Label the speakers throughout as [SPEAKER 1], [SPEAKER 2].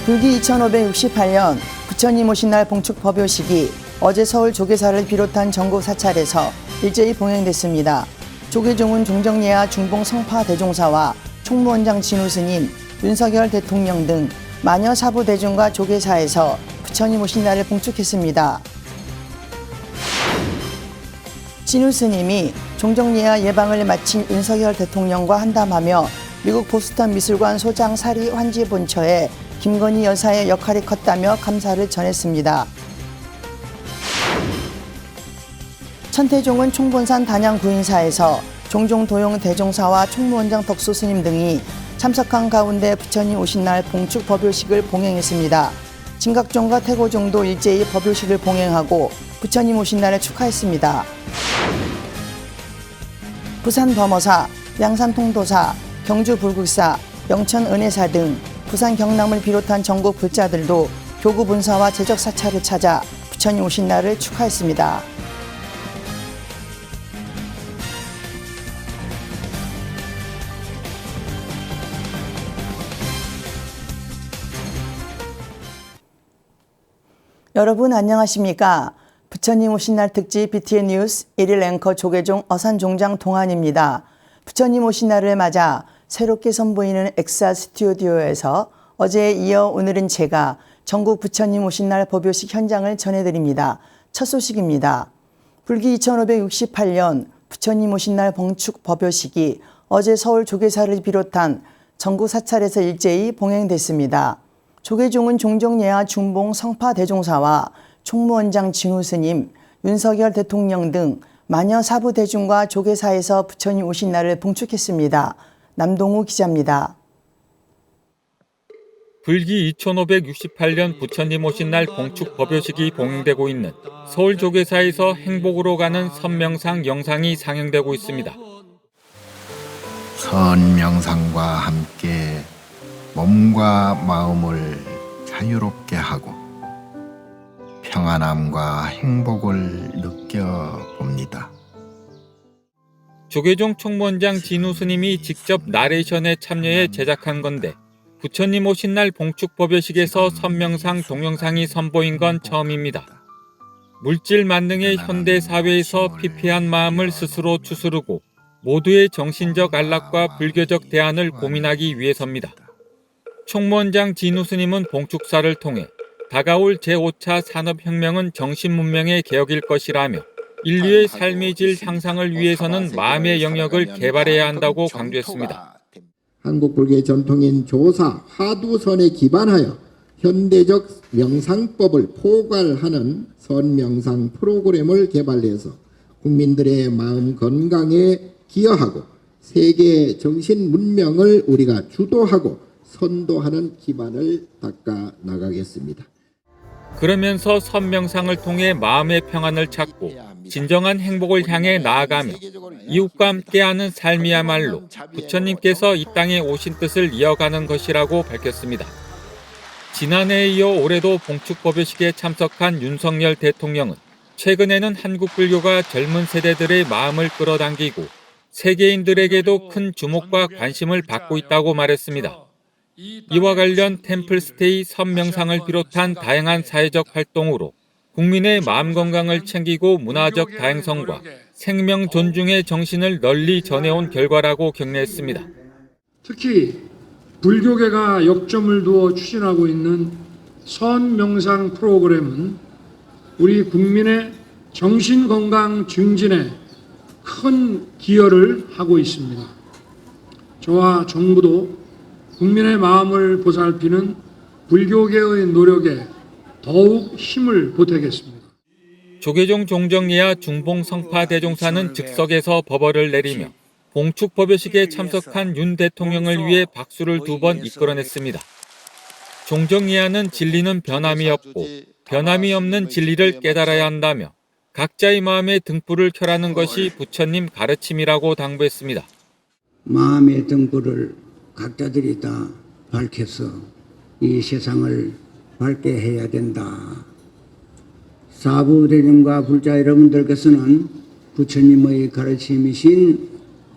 [SPEAKER 1] 불기 2568년 부처님 오신 날 봉축 법요식이 어제 서울 조계사를 비롯한 전국 사찰에서 일제히 봉행됐습니다. 조계종은 종정예하 중봉 성파 대종사와 총무원장 진우 스님, 윤석열 대통령 등 마녀 사부 대중과 조계사에서 부처님 오신 날을 봉축했습니다. 진우 스님이 종정예하 예방을 마친 윤석열 대통령과 한담하며 미국 보스턴 미술관 소장 사리 환지 본처에 김건희 여사의 역할이 컸다며 감사를 전했습니다. 천태종은 총본산 단양 구인사에서 종종 도용 대종사와 총무원장 덕수 스님 등이 참석한 가운데 부처님 오신 날 봉축 법요식을 봉행했습니다. 진각종과 태고종도 일제히 법요식을 봉행하고 부처님 오신 날을 축하했습니다. 부산 범어사, 양산 통도사, 경주 불국사, 영천 은혜사 등 부산 경남을 비롯한 전국 불자들도 교구 본사와 제적 사찰을 찾아 부처님 오신 날을 축하했습니다. 여러분 안녕하십니까? 부처님 오신 날 특집 BTN 뉴스 1일 앵커 조계종 어산종장 동안입니다. 부처님 오신 날을 맞아 새롭게 선보이는 엑사 스튜디오에서 어제에 이어 오늘은 제가 전국 부처님 오신 날 법요식 현장을 전해드립니다. 첫 소식입니다. 불기 2568년 부처님 오신 날 봉축 법요식이 어제 서울 조계사를 비롯한 전국 사찰에서 일제히 봉행됐습니다. 조계종은 종정예하 중봉 성파 대종사와 총무원장 진우 스님, 윤석열 대통령 등 마녀 사부 대중과 조계사에서 부처님 오신 날을 봉축했습니다. 남동우 기자입니다.
[SPEAKER 2] 불기 2568년 부처님 오신 날 봉축 법요식이 봉행되고 있는 서울 조계사에서 행복으로 가는 선명상 영상이 상영되고 있습니다.
[SPEAKER 3] 선명상과 함께 몸과 마음을 자유롭게 하고 평안함과 행복을 느껴봅니다.
[SPEAKER 2] 조계종 총무원장 진우 스님이 직접 나레이션에 참여해 제작한 건데 부처님 오신 날 봉축 법요식에서 선명상 동영상이 선보인 건 처음입니다. 물질 만능의 현대 사회에서 피폐한 마음을 스스로 추스르고 모두의 정신적 안락과 불교적 대안을 고민하기 위해서입니다. 총무원장 진우 스님은 봉축사를 통해 다가올 제5차 산업혁명은 정신문명의 개혁일 것이라며 인류의 삶의 질 향상을 위해서는 마음의 영역을 개발해야 한다고 강조했습니다.
[SPEAKER 4] 한국 불교의 전통인 조사, 화두선에 기반하여 현대적 명상법을 포괄하는 선명상 프로그램을 개발해서 국민들의 마음 건강에 기여하고 세계 정신 문명을 우리가 주도하고 선도하는 기반을 닦아 나가겠습니다.
[SPEAKER 2] 그러면서 선명상을 통해 마음의 평안을 찾고 진정한 행복을 향해 나아가며 이웃과 함께하는 삶이야말로 부처님께서 이 땅에 오신 뜻을 이어가는 것이라고 밝혔습니다. 지난해에 이어 올해도 봉축 법요식에 참석한 윤석열 대통령은 최근에는 한국 불교가 젊은 세대들의 마음을 끌어당기고 세계인들에게도 큰 주목과 관심을 받고 있다고 말했습니다. 이와 관련 템플스테이 선명상을 비롯한 다양한 사회적 활동으로 국민의 마음 건강을 챙기고 문화적 다양성과 생명 존중의 정신을 널리 전해온 결과라고 격려했습니다.
[SPEAKER 5] 특히 불교계가 역점을 두어 추진하고 있는 선명상 프로그램은 우리 국민의 정신건강 증진에 큰 기여를 하고 있습니다. 저와 정부도 국민의 마음을 보살피는 불교계의 노력에 더욱 힘을 보태겠습니다.
[SPEAKER 2] 조계종 종정예하 중봉 성파 대종사는 즉석에서 법어를 내리며 봉축 법요식에 참석한 윤 대통령을 위해 박수를 2번 이끌어냈습니다. 종정예하는 진리는 변함이 없고 변함이 없는 진리를 깨달아야 한다며 각자의 마음의 등불을 켜라는 것이 부처님 가르침이라고 당부했습니다.
[SPEAKER 6] 마음의 등불을 각자들이 다 밝혀서 이 세상을 밝게 해야 된다. 사부대중과 불자 여러분들께서는 부처님의 가르침이신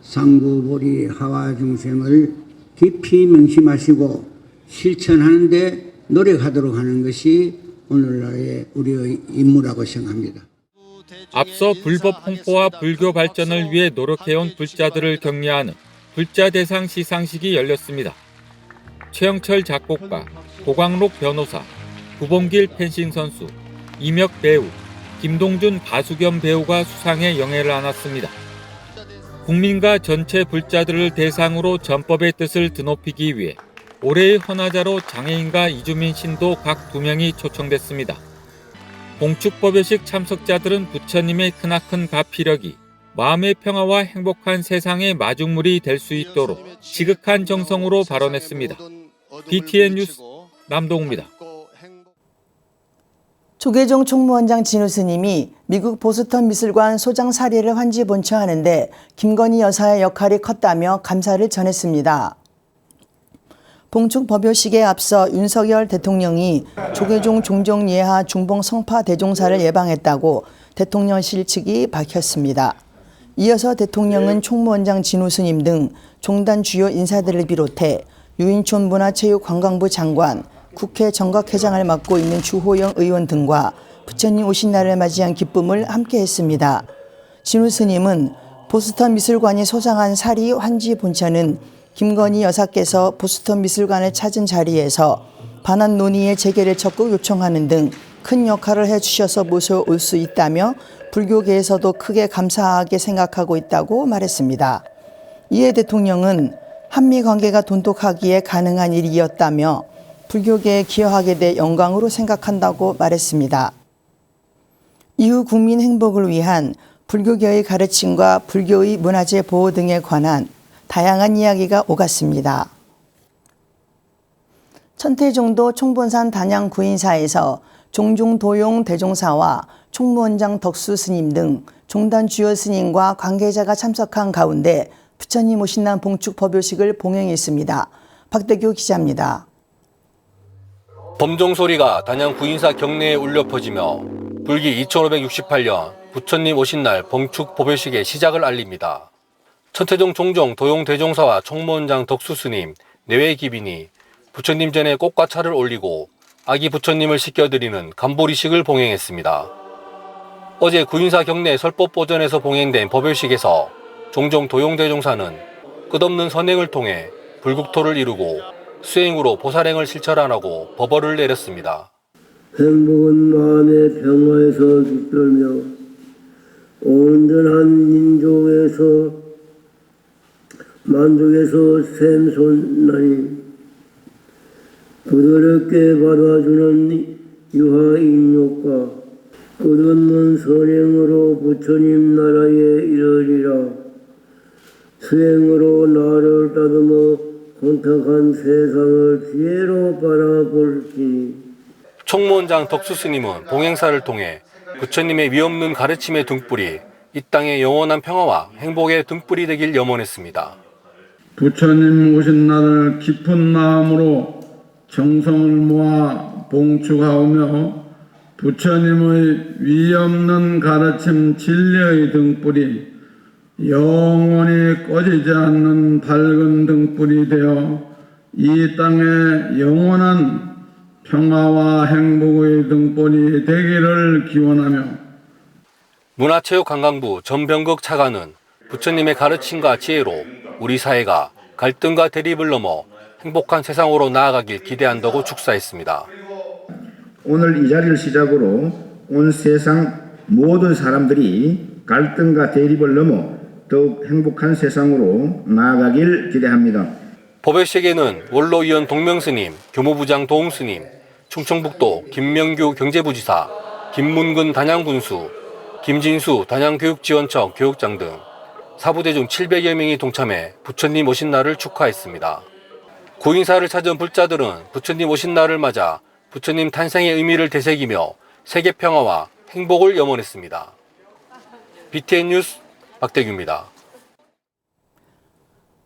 [SPEAKER 6] 상구보리 하와 중생을 깊이 명심하시고 실천하는 데 노력하도록 하는 것이 오늘날의 우리의 임무라고 생각합니다.
[SPEAKER 2] 앞서 불법 홍보와 불교 발전을 위해 노력해온 불자들을 격려하는 불자 대상 시상식이 열렸습니다. 최영철 작곡가, 고광록 변호사, 구봉길 펜싱 선수, 이혁 배우, 김동준 가수 겸 배우가 수상에 영예를 안았습니다. 국민과 전체 불자들을 대상으로 전법의 뜻을 드높이기 위해 올해의 헌화자로 장애인과 이주민 신도 각 2명이 초청됐습니다. 봉축법요식 참석자들은 부처님의 크나큰 가피력이 마음의 평화와 행복한 세상의 마중물이 될 수 있도록 지극한 정성으로 발언했습니다. BTN 뉴스 남동우입니다.
[SPEAKER 1] 조계종 총무원장 진우 스님이 미국 보스턴 미술관 소장 사례를 환지 본처하는데 김건희 여사의 역할이 컸다며 감사를 전했습니다. 봉축 법요식에 앞서 윤석열 대통령이 조계종 종정예하 중봉 성파 대종사를 예방했다고 대통령실 측이 밝혔습니다. 이어서 대통령은 총무원장 진우 스님 등 종단 주요 인사들을 비롯해 유인촌 문화체육관광부 장관, 국회 정각회장을 맡고 있는 주호영 의원 등과 부처님 오신 날을 맞이한 기쁨을 함께했습니다. 진우 스님은 보스턴 미술관이 소장한 사리 환지 본처는 김건희 여사께서 보스턴 미술관을 찾은 자리에서 반환 논의의 재개를 적극 요청하는 등 큰 역할을 해주셔서 모셔올 수 있다며 불교계에서도 크게 감사하게 생각하고 있다고 말했습니다. 이에 대통령은 한미 관계가 돈독하기에 가능한 일이었다며 불교계에 기여하게 돼 영광으로 생각한다고 말했습니다. 이후 국민 행복을 위한 불교계의 가르침과 불교의 문화재 보호 등에 관한 다양한 이야기가 오갔습니다. 천태종도 총본산 단양 구인사에서 종종도용 대종사와 총무원장 덕수 스님 등 종단 주요 스님과 관계자가 참석한 가운데 부처님 오신 날 봉축 법요식을 봉행했습니다. 박대규 기자입니다.
[SPEAKER 7] 범종 소리가 단양 구인사 경내에 울려 퍼지며 불기 2568년 부처님 오신 날 봉축 법요식의 시작을 알립니다. 천태종 종종 도용 대종사와 총무원장 덕수 스님, 내외 기빈이 부처님 전에 꽃과 차를 올리고 아기 부처님을 씻겨드리는 간보리식을 봉행했습니다. 어제 구인사 경내 설법보전에서 봉행된 법요식에서 종종 도용 대종사는 끝없는 선행을 통해 불국토를 이루고 수행으로 보살행을 실천하라고 법어를 내렸습니다.
[SPEAKER 8] 행복은 마음의 평화에서 깃들며 온전한 민족에서 만족에서 샘솟나니 부드럽게 받아주는 유하인욕과 끝없는 선행으로 부처님 나라에 이르리라. 수행으로 나를 다듬어 혼탁한 세상을 지혜로 바라볼지니.
[SPEAKER 7] 총무원장 덕수 스님은 봉행사를 통해 부처님의 위없는 가르침의 등불이 이 땅의 영원한 평화와 행복의 등불이 되길 염원했습니다.
[SPEAKER 9] 부처님 오신 날을 깊은 마음으로 정성을 모아 봉축하오며 부처님의 위없는 가르침 진리의 등불이 영원히 꺼지지 않는 밝은 등불이 되어 이 땅에 영원한 평화와 행복의 등불이 되기를 기원하며
[SPEAKER 7] 문화체육관광부 전병극 차관은 부처님의 가르침과 지혜로 우리 사회가 갈등과 대립을 넘어 행복한 세상으로 나아가길 기대한다고 축사했습니다.
[SPEAKER 10] 오늘 이 자리를 시작으로 온 세상 모든 사람들이 갈등과 대립을 넘어 더욱 행복한 세상으로 나아가길 기대합니다.
[SPEAKER 7] 법요식에는 원로위원 동명스님, 교무부장 도웅스님, 충청북도 김명규 경제부지사, 김문근 단양군수, 김진수 단양교육지원청 교육장 등 사부대중 700여 명이 동참해 부처님 오신 날을 축하했습니다. 구인사를 찾은 불자들은 부처님 오신 날을 맞아 부처님 탄생의 의미를 되새기며 세계 평화와 행복을 염원했습니다. BTN 뉴스 박대규입니다.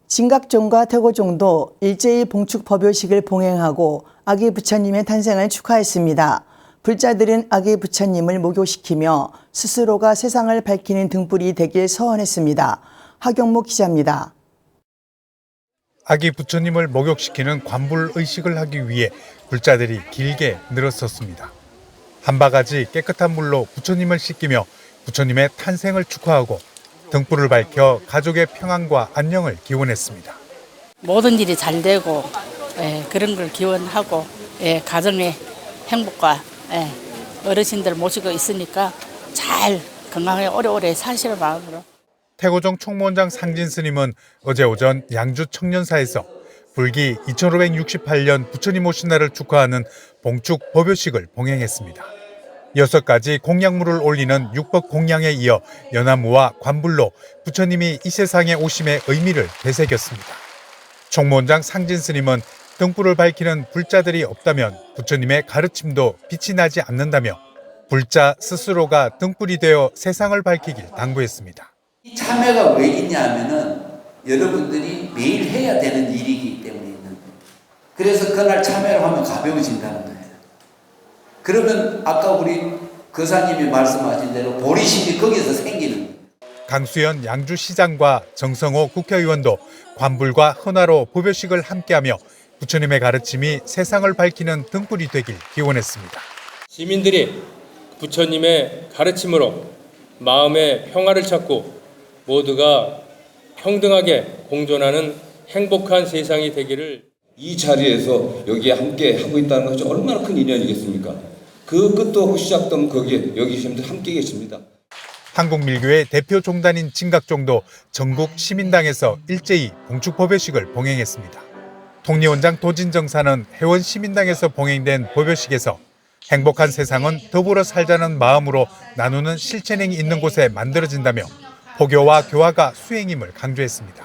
[SPEAKER 1] 진각종과 태고종도 일제히 봉축 법요식을 봉행하고 아기 부처님의 탄생을 축하했습니다. 불자들은 아기 부처님을 목욕시키며 스스로가 세상을 밝히는 등불이 되길 서원했습니다. 하경목 기자입니다.
[SPEAKER 11] 아기 부처님을 목욕시키는 관불 의식을 하기 위해 불자들이 길게 늘었었습니다. 한 바가지 깨끗한 물로 부처님을 씻기며 부처님의 탄생을 축하하고 등불을 밝혀 가족의 평안과 안녕을 기원했습니다.
[SPEAKER 12] 모든 일이 잘 되고 그런 걸 기원하고 가정의 행복과 어르신들 모시고 있으니까 잘 건강하게 오래오래 사시는 마음으로.
[SPEAKER 11] 태고종 총무원장 상진 스님은 어제 오전 양주 청년사에서 불기 2568년 부처님 오신 날을 축하하는 봉축 법요식을 봉행했습니다. 6가지 공약물을 올리는 육법 공양에 이어 연화무와 관불로 부처님이 이 세상에 오심의 의미를 되새겼습니다. 총무원장 상진 스님은 등불을 밝히는 불자들이 없다면 부처님의 가르침도 빛이 나지 않는다며 불자 스스로가 등불이 되어 세상을 밝히길 당부했습니다.
[SPEAKER 13] 이 참회가 왜 있냐 하면은 여러분들이 매일 해야 되는 일이기 때문에 있는 거예요. 그래서 그날 참회를 하면 가벼워진다는 거예요. 그러면 아까 우리 거사님이 말씀하신 대로 보리심이 거기서 생기는 거예요.
[SPEAKER 11] 강수현 양주시장과 정성호 국회의원도 관불과 헌화로 법요식을 함께하며 부처님의 가르침이 세상을 밝히는 등불이 되길 기원했습니다.
[SPEAKER 14] 시민들이 부처님의 가르침으로 마음의 평화를 찾고 모두가 평등하게 공존하는 행복한 세상이 되기를.
[SPEAKER 15] 이 자리에서 여기에 함께 하고 있다는 것이 얼마나 큰 인연이겠습니까? 그 끝도 없고 시작도 없는 거기에 여기 계신 함께 계십니다.
[SPEAKER 11] 한국밀교의 대표 종단인 진각종도 전국 시민당에서 일제히 봉축 법요식을 봉행했습니다. 통리원장 도진정사는 회원 시민당에서 봉행된 법요식에서 행복한 세상은 더불어 살자는 마음으로 나누는 실천행이 있는 곳에 만들어진다며 포교와 교화가 수행임을 강조했습니다.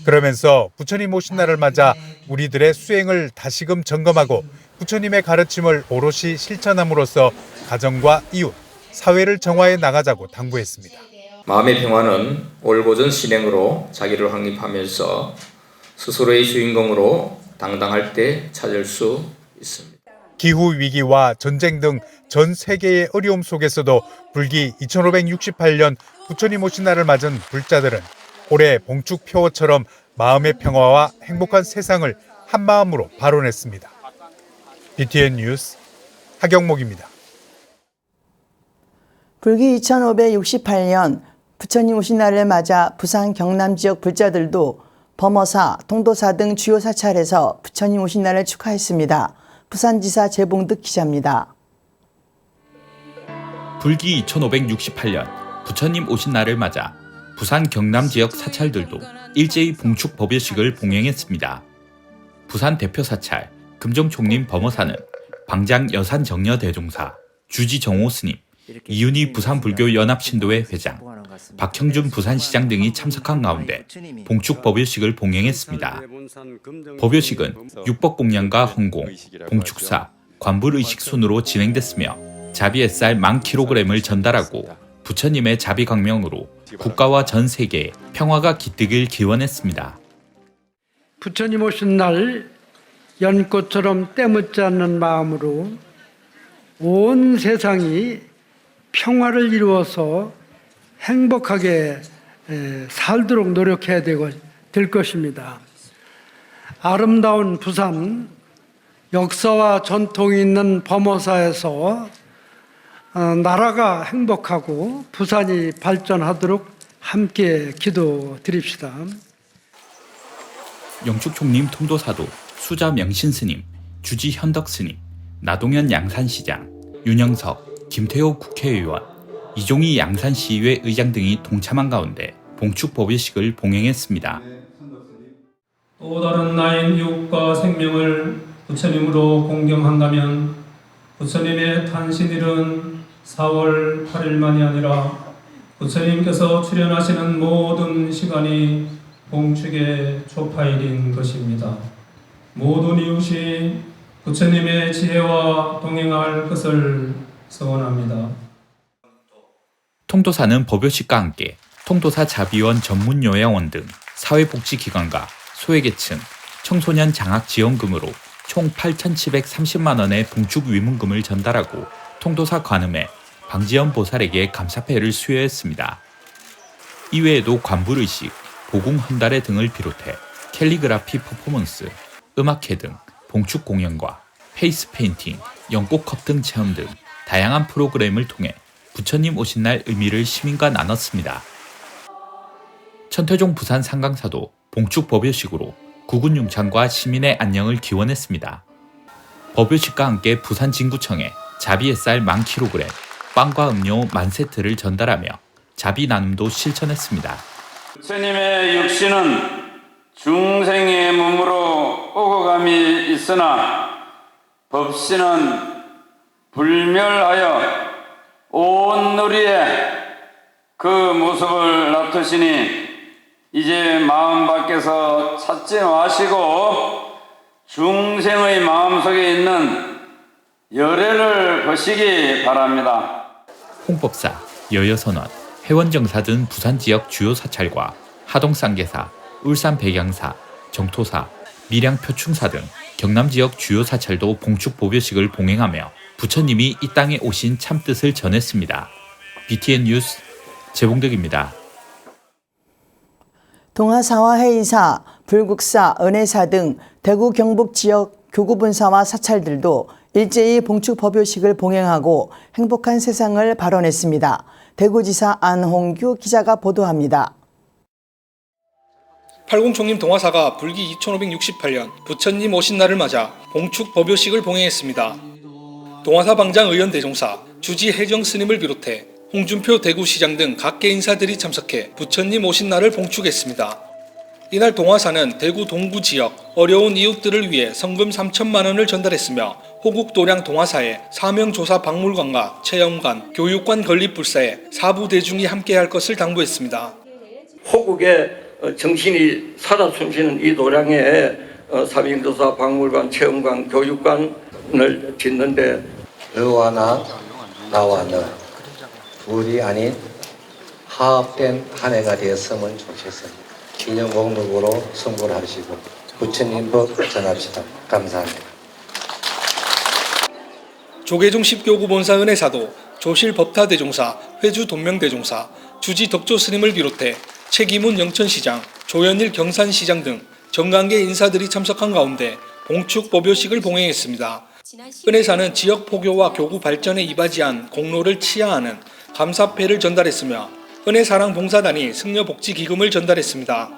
[SPEAKER 11] 그러면서 부처님 오신 날을 맞아 우리들의 수행을 다시금 점검하고 부처님의 가르침을 오롯이 실천함으로써 가정과 이웃, 사회를 정화해 나가자고 당부했습니다.
[SPEAKER 16] 마음의 평화는 올곧은 신행으로 자기를 확립하면서 스스로의 주인공으로 당당할 때 찾을 수 있습니다.
[SPEAKER 11] 기후위기와 전쟁 등 전 세계의 어려움 속에서도 불기 2568년 부처님 오신 날을 맞은 불자들은 올해 봉축 표어처럼 마음의 평화와 행복한 세상을 한마음으로 발언했습니다. BTN 뉴스 하경목입니다.
[SPEAKER 1] 불기 2568년 부처님 오신 날을 맞아 부산 경남 지역 불자들도 범어사, 통도사 등 주요 사찰에서 부처님 오신 날을 축하했습니다. 부산지사 재봉득 기자입니다.
[SPEAKER 2] 불기 2568년 부처님 오신 날을 맞아 부산 경남 지역 사찰들도 일제히 봉축 법요식을 봉행했습니다. 부산 대표 사찰 금정총림 범어사는 방장 여산정려대종사, 주지정호 스님, 이윤희 부산불교연합신도회 회장, 박형준 부산시장 등이 참석한 가운데 봉축 법요식을 봉행했습니다. 법요식은 육법공양과 헌공, 봉축사, 관불의식 순으로 진행됐으며 자비햇살 10,000kg을 전달하고 부처님의 자비광명으로 국가와 전 세계에 평화가 깃들길 기원했습니다.
[SPEAKER 5] 부처님 오신 날 연꽃처럼 때묻지 않는 마음으로 온 세상이 평화를 이루어서 행복하게 살도록 노력해야 될 것입니다. 아름다운 부산, 역사와 전통이 있는 범어사에서 나라가 행복하고 부산이 발전하도록 함께 기도드립시다.
[SPEAKER 2] 영축총림 통도사도 수자 명신스님, 주지현덕스님, 나동현 양산시장, 윤영석, 김태호 국회의원, 이종희 양산시의회 의장 등이 동참한 가운데 봉축 법요식을 봉행했습니다.
[SPEAKER 17] 또 다른 나인 이웃과 생명을 부처님으로 공경한다면 부처님의 탄신일은 4월 8일만이 아니라 부처님께서 출현하시는 모든 시간이 봉축의 초파일인 것입니다. 모든 이웃이 부처님의 지혜와 동행할 것을 소원합니다.
[SPEAKER 2] 통도사는 법요식과 함께 통도사 자비원 전문요양원 등 사회복지기관과 소외계층, 청소년 장학지원금으로 총 8,730만 원의 봉축 위문금을 전달하고 통도사 관음에 방지연 보살에게 감사패를 수여했습니다. 이외에도 관불의식, 보궁헌달회 등을 비롯해 캘리그라피 퍼포먼스, 음악회 등 봉축 공연과 페이스 페인팅, 연꽃컵 등 체험 등 다양한 프로그램을 통해 부처님 오신 날 의미를 시민과 나눴습니다. 천태종 부산 상강사도 봉축 법요식으로 국군 융창과 시민의 안녕을 기원했습니다. 법요식과 함께 부산 진구청에 자비 햇살 1000kg, 빵과 음료 10,000세트를 전달하며 자비 나눔도 실천했습니다.
[SPEAKER 18] 부처님의 육신은 중생의 몸으로 오고 감이 있으나 법신은 불멸하여 온 누리에 그 모습을 나타시니 이제 마음 밖에서 찾지 마시고 중생의 마음속에 있는 열애를 보시기 바랍니다.
[SPEAKER 2] 홍법사, 여여선원, 해원정사 등 부산 지역 주요 사찰과 하동쌍계사, 울산 백양사, 정토사, 밀양 표충사 등 경남 지역 주요 사찰도 봉축 법요식을 봉행하며 부처님이 이 땅에 오신 참뜻을 전했습니다. BTN 뉴스 재봉덕입니다.
[SPEAKER 1] 동아사와 해인사, 불국사, 은혜사 등 대구 경북 지역 교구분사와 사찰들도 일제히 봉축 법요식을 봉행하고 행복한 세상을 발언했습니다. 대구지사 안홍규 기자가 보도합니다.
[SPEAKER 19] 팔공총림 동아사가 불기 2568년 부처님 오신 날을 맞아 봉축 법요식을 봉행했습니다. 동아사 방장 의원 대종사, 주지 해정 스님을 비롯해 홍준표 대구시장 등 각계 인사들이 참석해 부처님 오신 날을 봉축했습니다. 이날 동아사는 대구 동구 지역 어려운 이웃들을 위해 성금 3천만 원을 전달했으며 호국도량 동아사에 사명조사 박물관과 체험관, 교육관 건립불사에 사부 대중이 함께할 것을 당부했습니다.
[SPEAKER 20] 호국의 정신이 살아 숨쉬는 이 도량에 사명조사 박물관, 체험관, 교육관을 짓는데
[SPEAKER 21] 너와 나와 너 둘이 아닌 화합된 한 해가 되었으면 좋겠습니다. 기념 목록으로 선고를 하시고 부처님 법 전합시다. 감사합니다.
[SPEAKER 19] 조계종 10교구 본사 은혜사도 조실 법타대종사, 회주 돈명대종사, 주지 덕조스님을 비롯해 최기문 영천시장, 조현일 경산시장 등 정관계 인사들이 참석한 가운데 봉축 법요식을 봉행했습니다. 은혜사는 지역 포교와 교구 발전에 이바지한 공로를 치하하는 감사패를 전달했으며 은혜사랑 봉사단이 승려복지기금을 전달했습니다.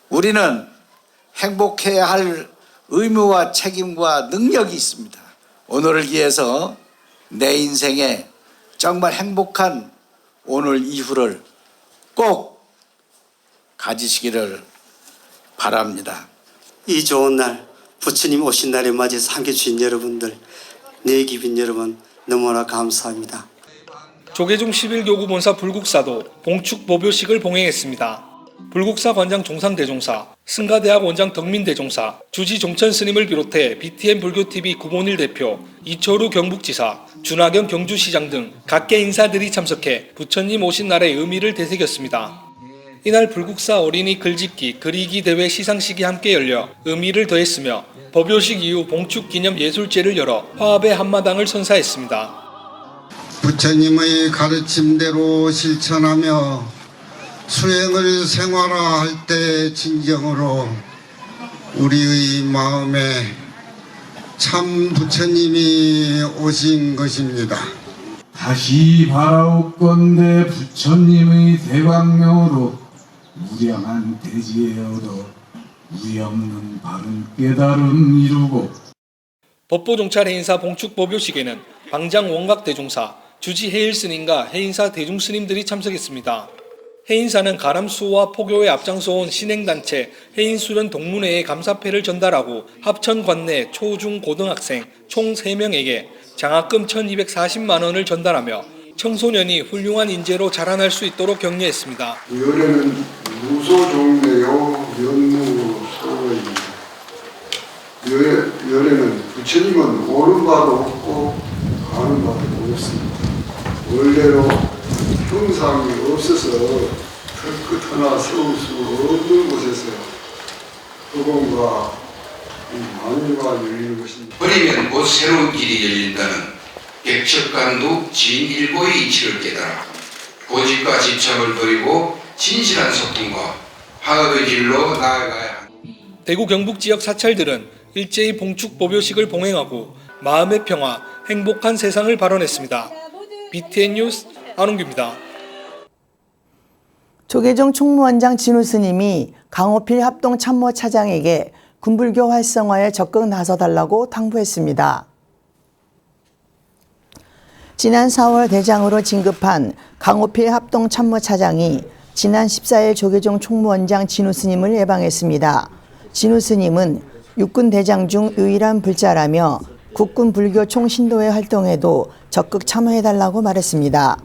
[SPEAKER 22] 우리는 행복해야 할 의무와 책임과 능력이 있습니다. 오늘을 위해서 내 인생에 정말 행복한 오늘 이후를 꼭 가지시기를 바랍니다.
[SPEAKER 23] 이 좋은 날, 부처님 오신 날에 맞이해서 함께 주신 여러분들, 내 기빈 여러분 너무나 감사합니다.
[SPEAKER 19] 조계종 11교구 본사 불국사도 봉축 법요식을 봉행했습니다. 불국사 관장 종상대종사, 승가대학 원장 덕민대종사, 주지 종천 스님을 비롯해 BTN 불교TV 구본일 대표, 이철우 경북지사, 준하경 경주시장 등 각계 인사들이 참석해 부처님 오신 날의 의미를 되새겼습니다. 이날 불국사 어린이 글짓기, 그리기 대회 시상식이 함께 열려 의미를 더했으며 법요식 이후 봉축 기념 예술제를 열어 화합의 한마당을 선사했습니다.
[SPEAKER 24] 부처님의 가르침대로 실천하며 수행을 생활화할 때 진정으로 우리의 마음에 참 부처님이 오신 것입니다.
[SPEAKER 25] 다시 바라옵건대 부처님의 대광명으로 무량한 대지에 얻어 무없는 바른 깨달음 이루고
[SPEAKER 19] 법보종찰 해인사 봉축 법요식에는 방장 원각대종사, 주지 해일스님과 해인사 대중스님들이 참석했습니다. 해인사는 가람수호와 포교에 앞장서온 신행단체 해인수련 동문회에 감사패를 전달하고 합천 관내 초, 중, 고등학생 총 3명에게 장학금 1,240만 원을 전달하며 청소년이 훌륭한 인재로 자라날 수 있도록 격려했습니다.
[SPEAKER 24] 열애는 무소종래요 연무소입니다. 열애는 부처님은 옳은 바도 없고 가는 바도 없습니다. 원래로 형상이 없어서 털끝 하나 세울 수 없는 곳에서 흑원과 만유가 열리는 것입니다.
[SPEAKER 26] 버리면 곧 새로운 길이 열린다는 백척간두 진일보의 이치를 깨달아 고집과 집착을 버리고 진실한 소통과 화합의 길로 나아가야 합니다.
[SPEAKER 19] 대구 경북 지역 사찰들은 일제히 봉축 보묘식을 봉행하고 마음의 평화, 행복한 세상을 발언했습니다. BTN 뉴스 안홍규입니다.
[SPEAKER 1] 조계종 총무원장 진우 스님이 강호필 합동참모차장에게 군불교 활성화에 적극 나서달라고 당부했습니다. 지난 4월 대장으로 진급한 강호필 합동참모차장이 지난 14일 조계종 총무원장 진우 스님을 예방했습니다. 진우 스님은 육군 대장 중 유일한 불자라며 국군 불교 총신도회 활동에도 적극 참여해달라고 말했습니다.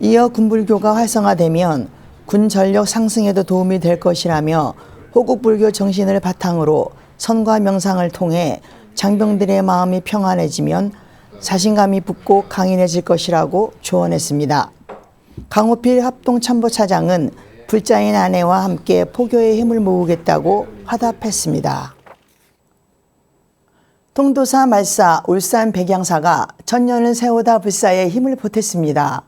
[SPEAKER 1] 이어 군불교가 활성화되면 군 전력 상승에도 도움이 될 것이라며 호국불교 정신을 바탕으로 선과 명상을 통해 장병들의 마음이 평안해지면 자신감이 붙고 강인해질 것이라고 조언했습니다. 강호필 합동참모차장은 불자인 아내와 함께 포교의 힘을 모으겠다고 화답했습니다. 통도사 말사 울산 백양사가 천년을 세우다 불사에 힘을 보탰습니다.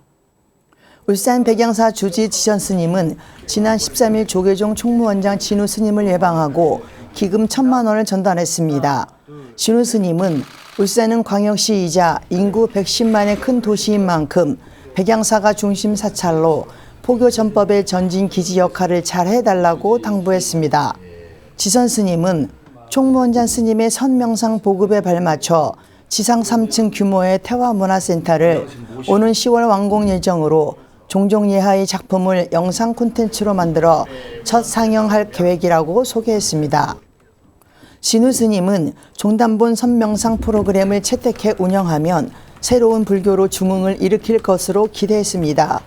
[SPEAKER 1] 울산 백양사 주지 지선 스님은 지난 13일 조계종 총무원장 진우 스님을 예방하고 기금 1,000만 원을 전달했습니다. 진우 스님은 울산은 광역시이자 인구 110만의 큰 도시인 만큼 백양사가 중심 사찰로 포교 전법의 전진 기지 역할을 잘 해달라고 당부했습니다. 지선 스님은 총무원장 스님의 선명상 보급에 발맞춰 지상 3층 규모의 태화문화센터를 오는 10월 완공 예정으로 종종 예하의 작품을 영상 콘텐츠로 만들어 첫 상영할 계획이라고 소개했습니다. 진우 스님은 종단본 선명상 프로그램을 채택해 운영하면 새로운 불교로 중흥을 일으킬 것으로 기대했습니다.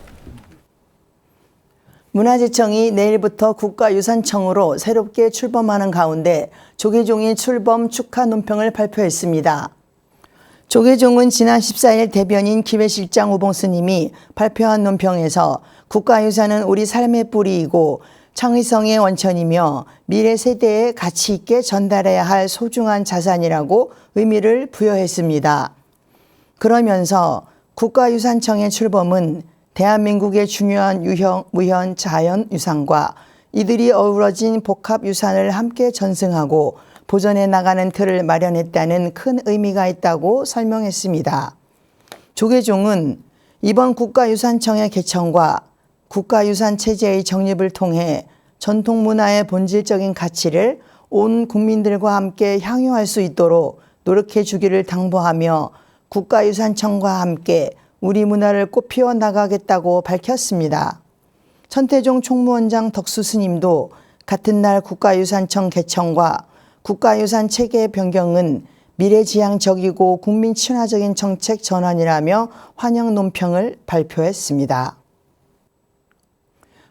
[SPEAKER 1] 문화재청이 내일부터 국가유산청으로 새롭게 출범하는 가운데 조계종이 출범 축하 논평을 발표했습니다. 조계종은 지난 14일 대변인 기회실장 오봉 스님이 발표한 논평에서 국가유산은 우리 삶의 뿌리이고 창의성의 원천이며 미래 세대에 가치 있게 전달해야 할 소중한 자산이라고 의미를 부여했습니다. 그러면서 국가유산청의 출범은 대한민국의 중요한 무형 자연유산과 이들이 어우러진 복합유산을 함께 전승하고 보존해 나가는 틀을 마련했다는 큰 의미가 있다고 설명했습니다. 조계종은 이번 국가유산청의 개청과 국가유산 체제의 정립을 통해 전통문화의 본질적인 가치를 온 국민들과 함께 향유할 수 있도록 노력해 주기를 당부하며 국가유산청과 함께 우리 문화를 꽃피워 나가겠다고 밝혔습니다. 천태종 총무원장 덕수 스님도 같은 날 국가유산청 개청과 국가유산 체계 변경은 미래지향적이고 국민 친화적인 정책 전환이라며 환영 논평을 발표했습니다.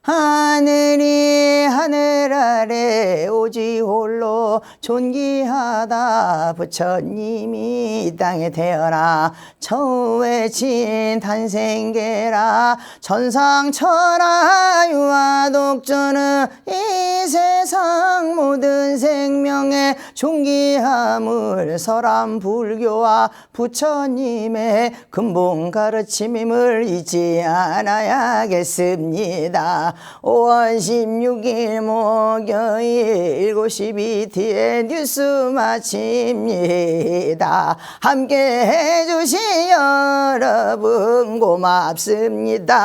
[SPEAKER 1] 하늘이 하늘 아래 오지 홀로 존귀하다 부처님이 이 땅에 태어나 처우에 진 탄생계라 천상천하 유아독존은 이 세상 모든 생명의 존귀함을 설한 불교와 부처님의 근본 가르침임을 잊지 않아야겠습니다. 5월 16일 목요일 7시 BTN 뉴스 마칩니다. 함께 해주신 여러분 고맙습니다.